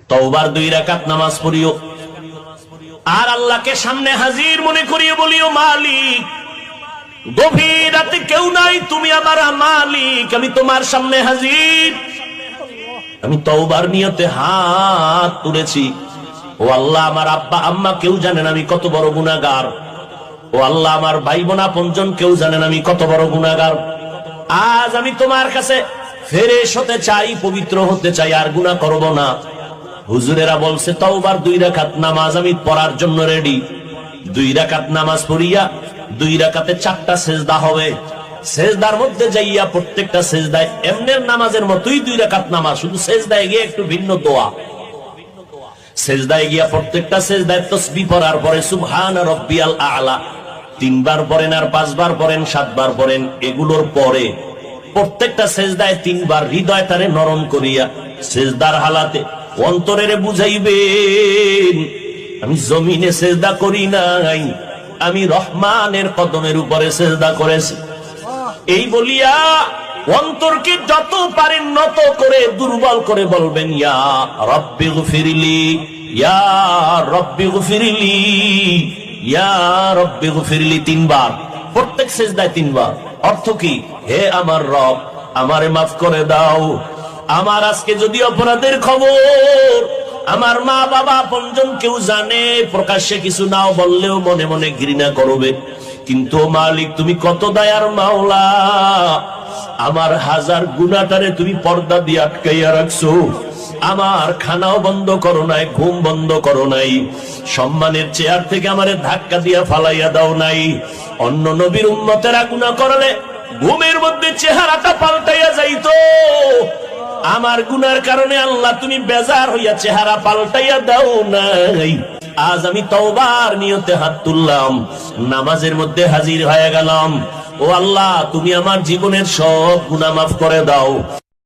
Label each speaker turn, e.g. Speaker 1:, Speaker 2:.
Speaker 1: তওবার 2 রাকাত নামাজ পড়িও আর আল্লাহকে সামনে হাজির মনে করিয়ে বলিও, মালিক গভীর রাতে কেউ নাই, তুমি আমার মালিক, আমি তোমার সামনে হাজির, আমি তওবার নিয়তে হাত তুলেছি। ও আল্লাহ, আমার আব্বা আম্মা কেউ জানেন আমি কত বড় গুনাহগার। ও আল্লাহ, আমার ভাই বোন আপনজন কেউ জানেন আমি কত বড় গুনাহগার। আজ আমি তোমার কাছে ফেরেশ হতে চাই, পবিত্র হতে চাই, আর গুনাহ করব না। হুজুরেরা বলছে তওবার 2 রাকাত নামাজ আমি পড়ার জন্য রেডি। 2 রাকাত নামাজ পড়িয়া 2 রাকাতে 4টা সেজদা হবে। সেজদার মধ্যে যাইয়া প্রত্যেকটা সেজদায় এমনের নামাজের মতোই 2 রাকাত নামাজ, শুধু সেজদায় গিয়ে একটু ভিন্ন দোয়া। সেজদায় গিয়া প্রত্যেকটা সেজদায় তাসবিহ পড়ার পরে সুবহান রাব্বিয়াল আ'লা 3 বার পড়েন, আর 5 বার পড়েন, 7 বার পড়েন। এগুলোর পরে প্রত্যেকটা সেজদায় 3 বার হৃদয়টারে নরম করিয়া সেজদার হালাতে অন্তরেরে বুঝাইবেন, আমি জমিনে সেজদা করি নাই, আমি রহমানের কদমের উপরে সেজদা করেছি। এই বলিয়া অন্তরকে যত পারেন নত করে দুর্বল করে বলবেন, ইয়া রাব্বি গফিরলি, ইয়া রাব্বি গফিরলি, ইয়া রাব্বি গফিরলি 3 বার, প্রত্যেক সেজদায় 3 বার। অর্থ কি? হে আমার রব, আমারে মাফ করে দাও। আমার আজকে যদি অপরাধের খবর আমার মা বাবা আপনজন কেউ জানে, প্রকাশ্যে কিছু নাও বললেও মনে মনে ঘৃণা করবে, কিন্তু মালিক তুমি কত দয়ার মাওলা, আমার হাজার গুনাহটারে তুমি পর্দা দিয়ে আটকাইয়া রাখছো। আমার খানাও বন্ধ করো নাই, ঘুম বন্ধ করো নাই, সম্মানের চেয়ার থেকে আমারে ধাক্কা দিয়া ফালাইয়া দাও নাই। অন্য নবীর উম্মতেরা গুনাহ করলে ঘুমের মধ্যে চেহারাটা পাল্টাইয়া যাইতো, আমার গুনার কারণে আল্লাহ তুমি বেজার হইয়া চেহারা পাল্টাইয়া দাও নাই। আজ আমি তওবার নিয়তে হাত তুললাম, নামাজের মধ্যে হাজির হয়ে গেলাম। ও আল্লাহ, তুমি আমার জীবনের সব গুনাহ মাফ করে দাও।